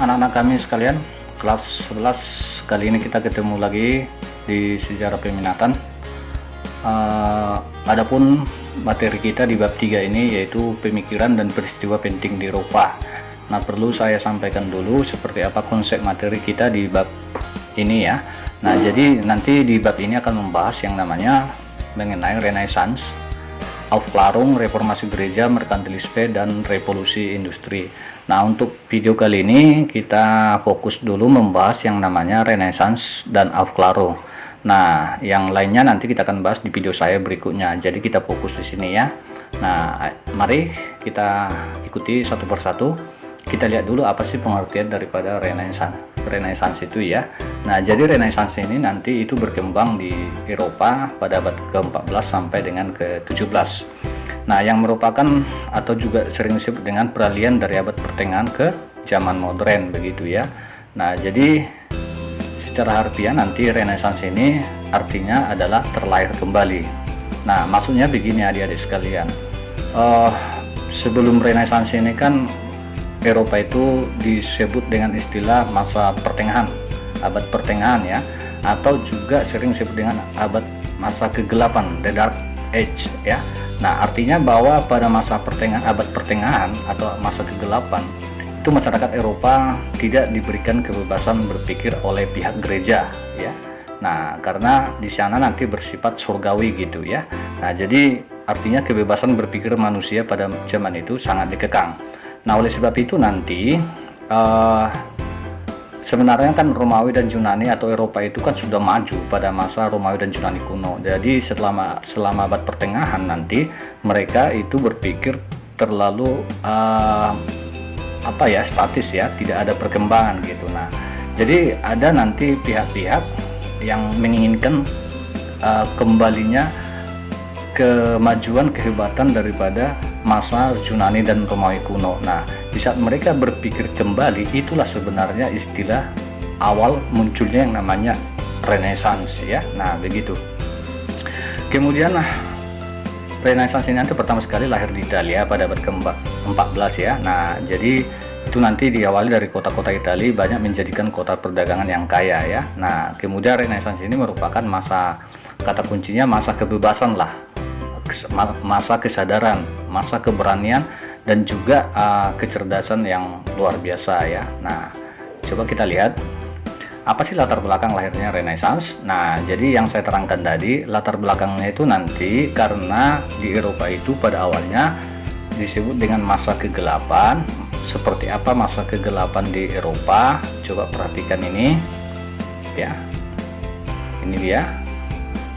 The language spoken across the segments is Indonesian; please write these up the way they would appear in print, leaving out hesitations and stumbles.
anak-anak kami sekalian, kelas 11. Kali ini kita ketemu lagi di sejarah peminatan. Adapun materi kita di bab 3 ini yaitu pemikiran dan peristiwa penting di Eropa. Nah, perlu saya sampaikan dulu seperti apa konsep materi kita di bab ini ya. Nah, jadi nanti di bab ini akan membahas yang namanya mengenai Renaissance, Aufklärung, reformasi gereja, merkantilisme, dan revolusi industri. Nah, untuk video kali ini kita fokus dulu membahas yang namanya Renaissance dan Aufklärung. Nah, yang lainnya nanti kita akan bahas di video saya berikutnya. Jadi kita fokus di sini ya. Nah, mari kita ikuti satu persatu. Kita lihat dulu apa sih pengertian daripada Renaissance itu ya. Nah, jadi Renaissance ini nanti itu berkembang di Eropa pada abad ke-14 sampai dengan ke-17. Nah, yang merupakan atau juga sering disebut dengan peralihan dari abad pertengahan ke zaman modern begitu ya. Nah, jadi secara harfiah nanti Renaissance ini artinya adalah terlahir kembali. Nah, maksudnya begini adik-adik sekalian. Sebelum Renaissance ini kan Eropa itu disebut dengan istilah masa pertengahan, abad pertengahan ya, atau juga sering disebut dengan masa kegelapan, the dark age ya. Nah, artinya bahwa pada masa pertengahan, abad pertengahan atau masa kegelapan itu masyarakat Eropa tidak diberikan kebebasan berpikir oleh pihak gereja ya. Nah, karena di sana nanti bersifat surgawi gitu ya. Nah, jadi artinya kebebasan berpikir manusia pada zaman itu sangat dikekang. Nah, oleh sebab itu nanti sebenarnya kan Romawi dan Yunani atau Eropa itu kan sudah maju pada masa Romawi dan Yunani kuno. Jadi selama abad pertengahan nanti mereka itu berpikir terlalu statis ya, tidak ada perkembangan gitu. Nah, jadi ada nanti pihak-pihak yang menginginkan kembalinya kemajuan kehebatan daripada masa Yunani dan Romawi kuno. Nah, di saat mereka berpikir kembali, itulah sebenarnya istilah awal munculnya yang namanya Renaissance ya. Nah, begitu. Kemudian Renaissance ini nanti pertama sekali lahir di Italia pada abad ke-14 ya. Nah, jadi itu nanti diawali dari kota-kota Italia banyak menjadikan kota perdagangan yang kaya ya. Nah, kemudian Renaissance ini merupakan masa, kata kuncinya masa kebebasan lah, masa kesadaran, masa keberanian, dan juga kecerdasan yang luar biasa ya. Nah, coba kita lihat apa sih latar belakang lahirnya Renaissance. Nah, jadi yang saya terangkan tadi, latar belakangnya itu nanti karena di Eropa itu pada awalnya disebut dengan masa kegelapan. Seperti apa masa kegelapan di Eropa? Coba perhatikan ini ya. Ini dia.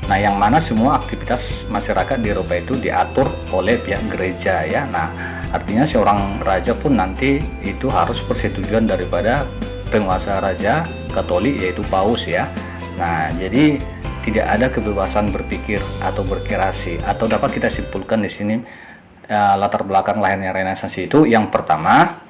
Nah, yang mana semua aktivitas masyarakat di Eropa itu diatur oleh pihak gereja ya. Nah, artinya seorang raja pun nanti itu harus persetujuan daripada penguasa raja Katolik yaitu Paus ya. Nah, jadi tidak ada kebebasan berpikir atau berkreasi. Atau dapat kita simpulkan di sini latar belakang lahirnya Renaissance itu yang pertama,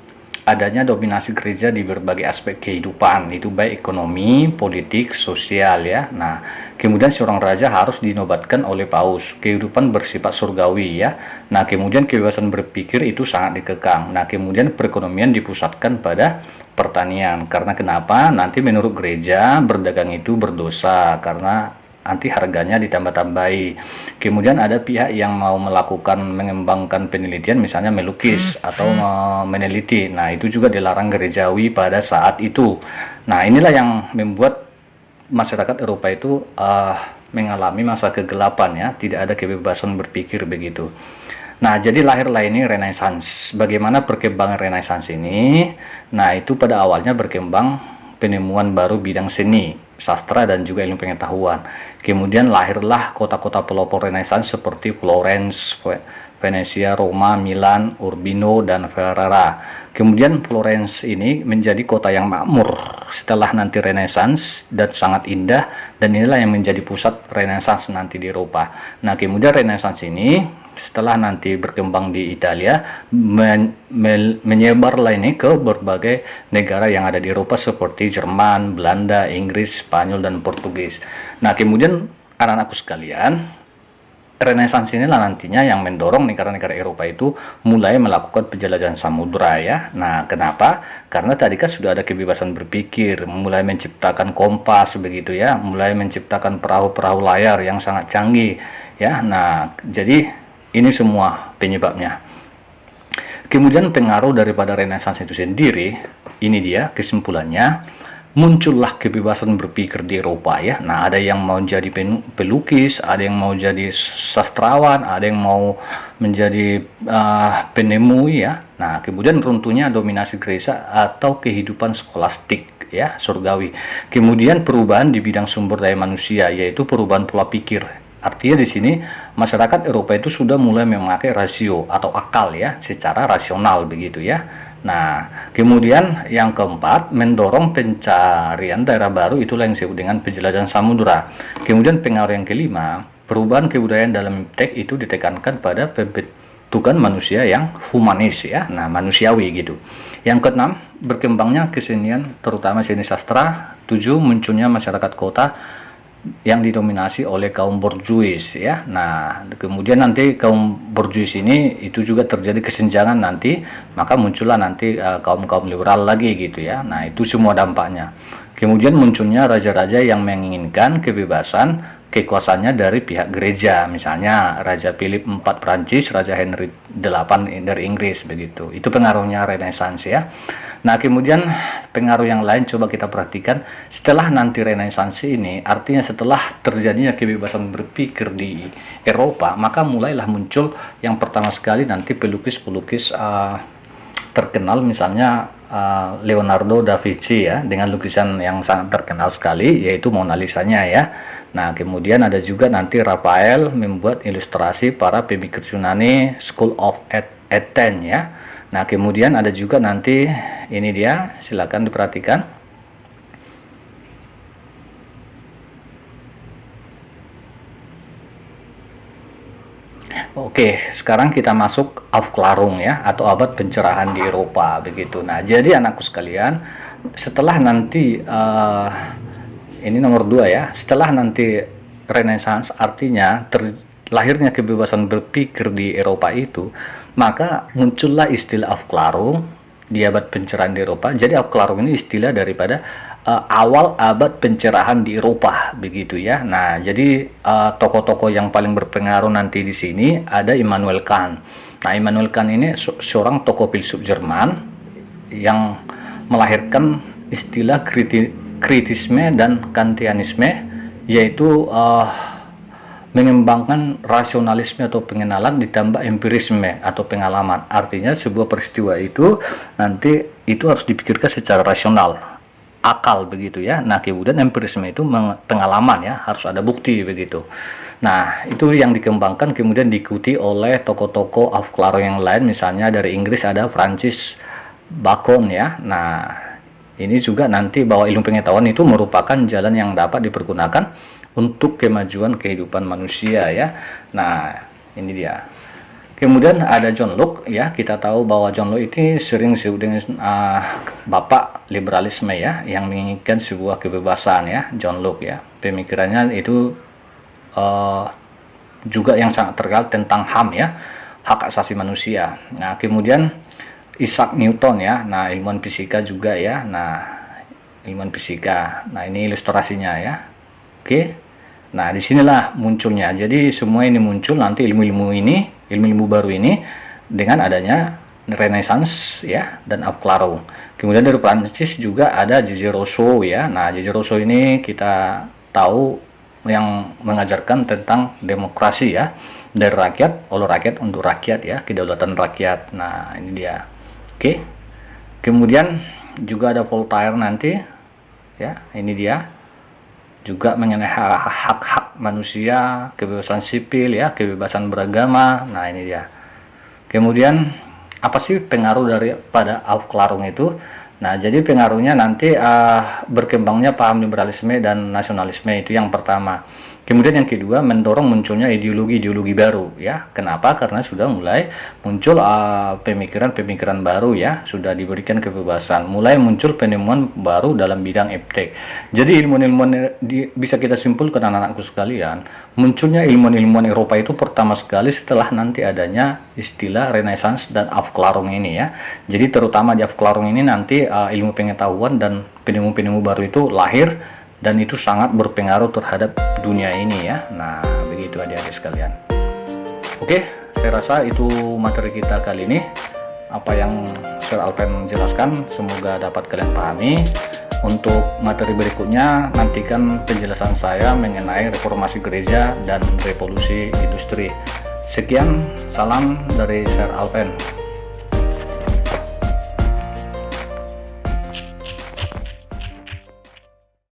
adanya dominasi gereja di berbagai aspek kehidupan, itu baik ekonomi, politik, sosial ya. Nah, kemudian seorang raja harus dinobatkan oleh Paus. Kehidupan bersifat surgawi ya. Nah, kemudian kebebasan berpikir itu sangat dikekang. Nah, kemudian perekonomian dipusatkan pada pertanian. Karena kenapa? Nanti menurut gereja berdagang itu berdosa karena nanti harganya ditambah-tambahi. Kemudian ada pihak yang mau mengembangkan penelitian, misalnya melukis atau meneliti. Nah, itu juga dilarang gerejawi pada saat itu. Nah, inilah yang membuat masyarakat Eropa itu mengalami masa kegelapan ya, tidak ada kebebasan berpikir begitu. Nah, jadi lahirlah ini Renaissance. Bagaimana perkembangan Renaissance ini? Nah, itu pada awalnya berkembang penemuan baru bidang seni, sastra, dan juga ilmu pengetahuan. Kemudian lahirlah kota-kota pelopor Renaissance seperti Florence, Venesia, Roma, Milan, Urbino, dan Ferrara. Kemudian Florence ini menjadi kota yang makmur setelah nanti Renaissance dan sangat indah, dan inilah yang menjadi pusat Renaissance nanti di Eropa. Nah, kemudian Renaissance ini setelah nanti berkembang di Italia menyebarlah ini ke berbagai negara yang ada di Eropa seperti Jerman, Belanda, Inggris, Spanyol, dan Portugis. Nah, kemudian anak-anakku sekalian, Renaissance inilah nantinya yang mendorong negara-negara Eropa itu mulai melakukan penjelajahan samudra ya. Nah, kenapa? Karena tadi kan sudah ada kebebasan berpikir, mulai menciptakan kompas begitu ya, mulai menciptakan perahu-perahu layar yang sangat canggih ya. Nah, jadi ini semua penyebabnya. Kemudian pengaruh daripada Renaissance itu sendiri, ini dia kesimpulannya, muncullah kebebasan berpikir di Eropa ya. Nah, ada yang mau jadi pelukis, ada yang mau jadi sastrawan, ada yang mau menjadi penemu ya. Nah, kemudian runtuhnya dominasi gereja atau kehidupan skolastik ya, surgawi. Kemudian perubahan di bidang sumber daya manusia, yaitu perubahan pola pikir. Artinya di sini masyarakat Eropa itu sudah mulai memakai rasio atau akal ya, secara rasional begitu ya. Nah, kemudian yang keempat, mendorong pencarian daerah baru, itulah yang disebut dengan penjelajahan samudra. Kemudian pengaruh yang kelima, perubahan kebudayaan dalam teks itu ditekankan pada pembentukan manusia yang humanis ya, nah manusiawi gitu. Yang keenam, berkembangnya kesenian terutama seni sastra. Tujuh, munculnya masyarakat kota yang didominasi oleh kaum borjuis ya. Nah, kemudian nanti kaum borjuis ini itu juga terjadi kesenjangan nanti, maka muncullah nanti kaum-kaum liberal lagi gitu ya. Nah, itu semua dampaknya. Kemudian munculnya raja-raja yang menginginkan kebebasan kekuasaannya dari pihak gereja, misalnya Raja Philip IV Prancis, Raja Henry VIII dari Inggris begitu. Itu pengaruhnya Renaissance ya. Nah, kemudian pengaruh yang lain coba kita perhatikan setelah nanti Renaissance ini, artinya setelah terjadinya kebebasan berpikir di Eropa, maka mulailah muncul yang pertama sekali nanti pelukis-pelukis terkenal, misalnya Leonardo da Vinci ya, dengan lukisan yang sangat terkenal sekali yaitu Mona Lisa-nya ya. Nah, kemudian ada juga nanti Raphael membuat ilustrasi para pemikir Yunani, School of Athens ya. Nah, kemudian ada juga nanti ini dia, silakan diperhatikan. Oke, sekarang kita masuk Aufklärung ya, atau abad pencerahan di Eropa begitu. Nah, jadi anakku sekalian, setelah nanti ini nomor 2 ya, setelah nanti Renaissance, artinya lahirnya kebebasan berpikir di Eropa itu, maka muncullah istilah Aufklärung di abad pencerahan di Eropa. Jadi Aufklärung ini istilah daripada awal abad pencerahan di Eropa begitu ya. Nah, jadi tokoh-tokoh yang paling berpengaruh nanti di sini ada Immanuel Kant. Nah, Immanuel Kant ini seorang tokoh filsuf Jerman yang melahirkan istilah kritisme dan kantianisme, yaitu mengembangkan rasionalisme atau pengenalan ditambah empirisme atau pengalaman. Artinya sebuah peristiwa itu nanti itu harus dipikirkan secara rasional, akal begitu ya. Nah, kemudian empirisme itu pengalaman ya, harus ada bukti begitu. Nah, itu yang dikembangkan kemudian diikuti oleh tokoh-tokoh Aufklärung yang lain, misalnya dari Inggris ada Francis Bacon ya. Nah, ini juga nanti bahwa ilmu pengetahuan itu merupakan jalan yang dapat dipergunakan untuk kemajuan kehidupan manusia ya. Nah, ini dia. Kemudian ada John Locke ya. Kita tahu bahwa John Locke ini sering disebut dengan bapak liberalisme ya, yang menginginkan sebuah kebebasan ya, John Locke ya. Pemikirannya itu juga yang sangat terkenal tentang HAM ya, hak asasi manusia. Nah, kemudian Isaac Newton ya. Nah, ilmuwan fisika juga ya. Nah, ilmuwan fisika. Nah, ini ilustrasinya ya. Oke. Nah, disinilah munculnya. Jadi semua ini muncul nanti ilmu-ilmu baru ini dengan adanya Renaissance ya dan Aufklärung. Kemudian dari Prancis juga ada J.J. Rousseau ya. Nah, J.J. Rousseau ini kita tahu yang mengajarkan tentang demokrasi ya, dari rakyat, oleh rakyat, untuk rakyat ya, kedaulatan rakyat. Nah, ini dia. Oke. Kemudian juga ada Voltaire nanti ya, ini dia. Juga mengenai hak-hak manusia, kebebasan sipil ya, kebebasan beragama. Nah, ini dia. Kemudian apa sih pengaruh daripada Aufklärung itu? Nah, jadi pengaruhnya nanti berkembangnya paham liberalisme dan nasionalisme, itu yang pertama. Kemudian yang kedua, mendorong munculnya ideologi-ideologi baru ya. Kenapa? Karena sudah mulai muncul pemikiran-pemikiran baru ya, sudah diberikan kebebasan, mulai muncul penemuan baru dalam bidang eptek. Jadi ilmuwan-ilmuwan bisa kita simpulkan anak-anakku sekalian, munculnya ilmuwan-ilmuwan Eropa itu pertama sekali setelah nanti adanya istilah Renaissance dan Aufklärung ini ya. Jadi terutama di Aufklärung ini nanti ilmu pengetahuan dan penemu-penemu baru itu lahir, dan itu sangat berpengaruh terhadap dunia ini ya. Nah, begitu adik-adik sekalian. Oke, saya rasa itu materi kita kali ini. Apa yang Sir Alpen jelaskan semoga dapat kalian pahami. Untuk materi berikutnya, nantikan penjelasan saya mengenai reformasi gereja dan revolusi industri. Sekian, salam dari Sir Alpen.